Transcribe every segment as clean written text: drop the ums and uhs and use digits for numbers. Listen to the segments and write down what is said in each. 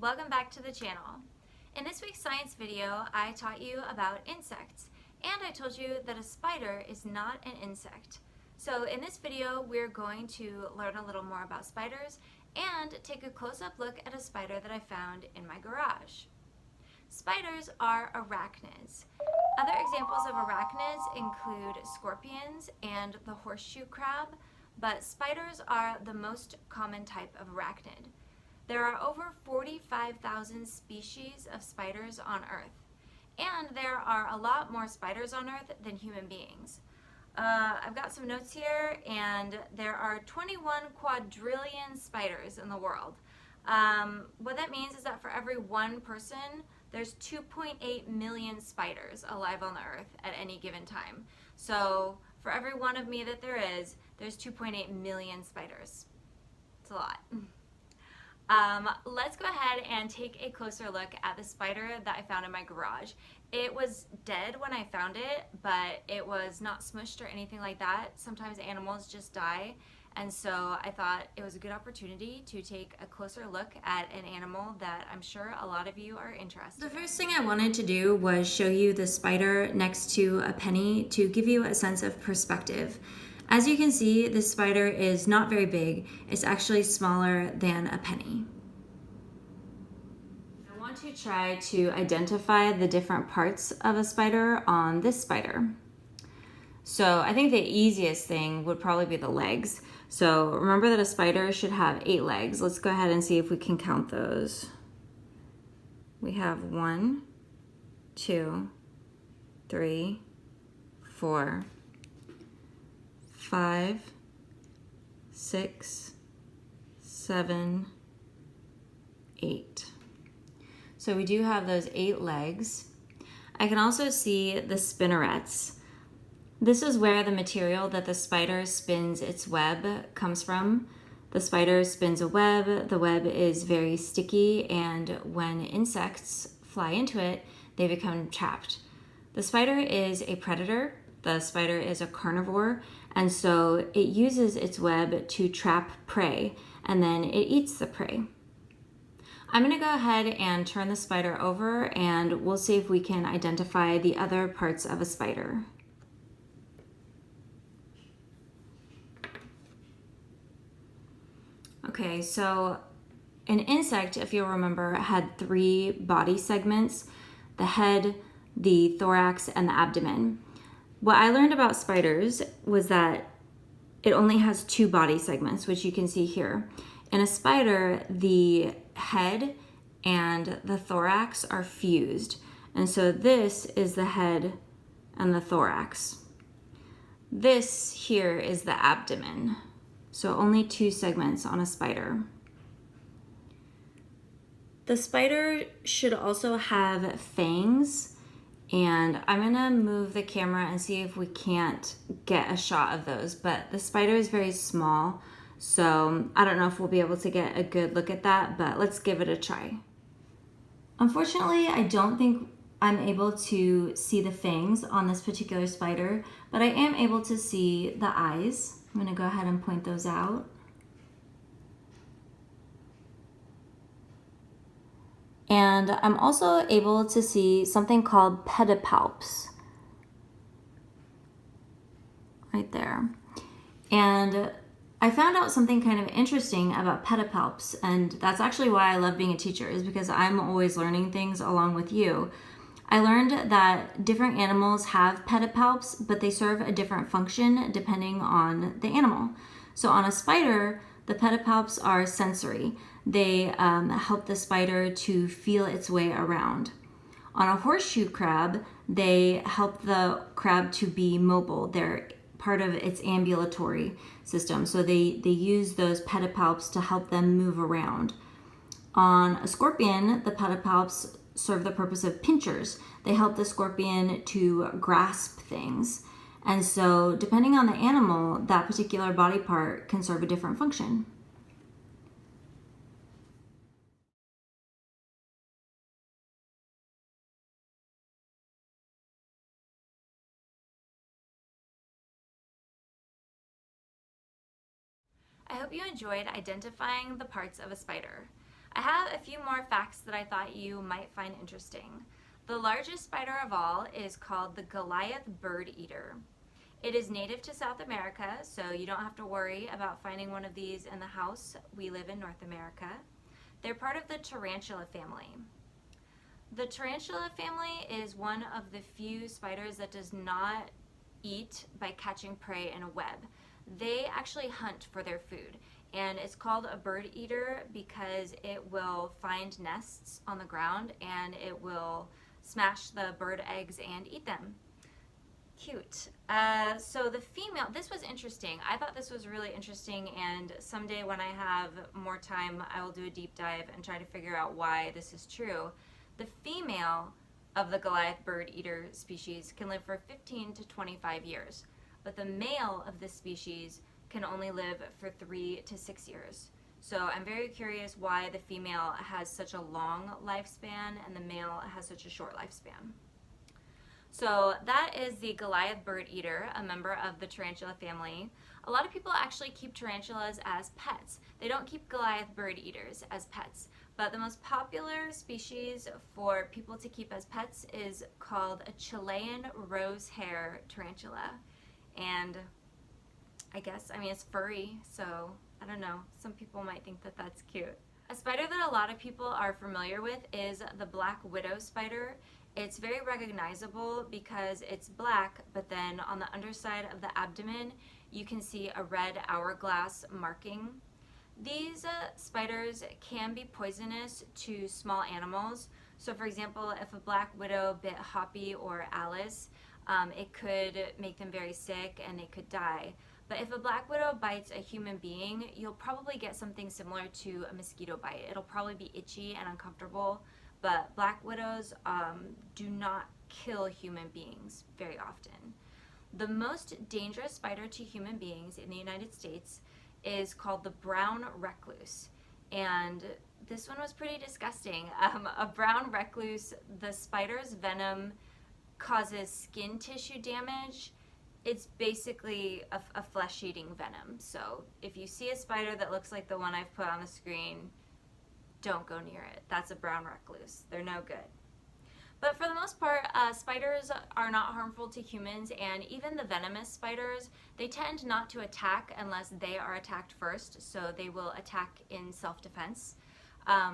welcome back to the channel. In this week's science video, I taught you about insects, and I told you that a spider is not an insect. So in this video, we're going to learn a little more about spiders and take a close-up look at a spider that I found in my garage. Spiders are arachnids. Other examples of arachnids include scorpions and the horseshoe crab, but spiders are the most common type of arachnid. There are over 45,000 species of spiders on Earth, and there are a lot more spiders on Earth than human beings. I've got some notes here, and there are 21 quadrillion spiders in the world. What that means is that for every one person, there's 2.8 million spiders alive on the Earth at any given time. So for every one of me that there's 2.8 million spiders. It's a lot. Let's go ahead and take a closer look at the spider that I found in my garage. It was dead when I found it, but it was not smushed or anything like that. Sometimes animals just die, and so I thought it was a good opportunity to take a closer look at an animal that I'm sure a lot of you are interested in. The first thing I wanted to do was show you the spider next to a penny to give you a sense of perspective. As you can see, this spider is not very big. It's actually smaller than a penny. I want to try to identify the different parts of a spider on this spider. So I think the easiest thing would probably be the legs. So remember that a spider should have 8 legs. Let's go ahead and see if we can count those. We have 1, 2, 3, 4, 5, 6, 7, 8. So we do have those 8 legs. I can also see the spinnerets. This is where the material that the spider spins its web comes from. The spider spins a web. The web is very sticky, and when insects fly into it, they become trapped. The spider is a predator. The spider is a carnivore, and so it uses its web to trap prey, and then it eats the prey. I'm going to go ahead and turn the spider over, and we'll see if we can identify the other parts of a spider. Okay, so an insect, if you'll remember, had 3 body segments: the head, the thorax, and the abdomen. What I learned about spiders was that it only has 2 body segments, which you can see here. In a spider, the head and the thorax are fused. And so this is the head and the thorax. This here is the abdomen. So only 2 segments on a spider. The spider should also have fangs, and I'm gonna move the camera and see if we can't get a shot of those, but the spider is very small, so I don't know if we'll be able to get a good look at that, but let's give it a try. Unfortunately, I don't think I'm able to see the fangs on this particular spider, but I am able to see the eyes. I'm gonna go ahead and point those out. And I'm also able to see something called pedipalps right there. And I found out something kind of interesting about pedipalps, and that's actually why I love being a teacher, is because I'm always learning things along with you. I learned that different animals have pedipalps, but they serve a different function depending on the animal. So on a spider, the pedipalps are sensory. They help the spider to feel its way around. On a horseshoe crab, they help the crab to be mobile. They're part of its ambulatory system. So they use those pedipalps to help them move around. On a scorpion, the pedipalps serve the purpose of pinchers. They help the scorpion to grasp things. And so depending on the animal, that particular body part can serve a different function. I hope you enjoyed identifying the parts of a spider. I have a few more facts that I thought you might find interesting. The largest spider of all is called the Goliath bird eater. It is native to South America, so you don't have to worry about finding one of these in the house. We live in North America. They're part of the tarantula family. The tarantula family is one of the few spiders that does not eat by catching prey in a web. They actually hunt for their food, and it's called a bird eater because it will find nests on the ground and it will smash the bird eggs and eat them. Cute. So the female, this was interesting. I thought this was really interesting, and someday when I have more time, I will do a deep dive and try to figure out why this is true. The female of the Goliath bird eater species can live for 15 to 25 years, but the male of this species can only live for 3 to 6 years. So I'm very curious why the female has such a long lifespan and the male has such a short lifespan. So that is the Goliath bird eater, a member of the tarantula family. A lot of people actually keep tarantulas as pets. They don't keep Goliath bird eaters as pets, but the most popular species for people to keep as pets is called a Chilean rose hair tarantula. And I guess, it's furry, so I don't know. Some people might think that that's cute. A spider that a lot of people are familiar with is the black widow spider. It's very recognizable because it's black, but then on the underside of the abdomen, you can see a red hourglass marking. These spiders can be poisonous to small animals. So for example, if a black widow bit Hoppy or Alice, it could make them very sick and they could die. But if a black widow bites a human being, you'll probably get something similar to a mosquito bite. It'll probably be itchy and uncomfortable, but black widows do not kill human beings very often. The most dangerous spider to human beings in the United States is called the brown recluse, and this one was pretty disgusting. A brown recluse, the spider's venom causes skin tissue damage. It's basically a flesh-eating venom. So if you see a spider that looks like the one I've put on the screen, don't go near it. That's a brown recluse. They're no good. But for the most part, spiders are not harmful to humans, and even the venomous spiders, they tend not to attack unless they are attacked first, so they will attack in self-defense.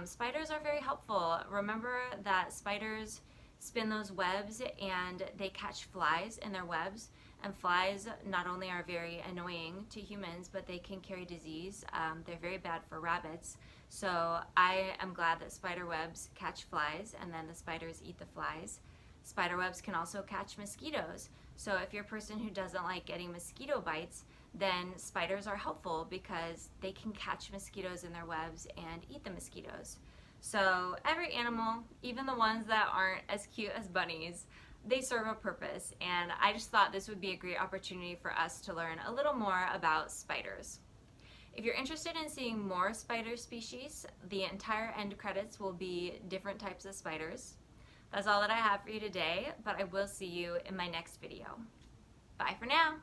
Spiders are very helpful. Remember that spiders spin those webs and they catch flies in their webs, and flies not only are very annoying to humans, but they can carry disease. They're very bad for rabbits. So I am glad that spider webs catch flies and then the spiders eat the flies. Spider webs can also catch mosquitoes. So if you're a person who doesn't like getting mosquito bites, then spiders are helpful because they can catch mosquitoes in their webs and eat the mosquitoes. So every animal, even the ones that aren't as cute as bunnies, they serve a purpose, and I just thought this would be a great opportunity for us to learn a little more about spiders. If you're interested in seeing more spider species, the entire end credits will be different types of spiders. That's all that I have for you today, but I will see you in my next video. Bye for now!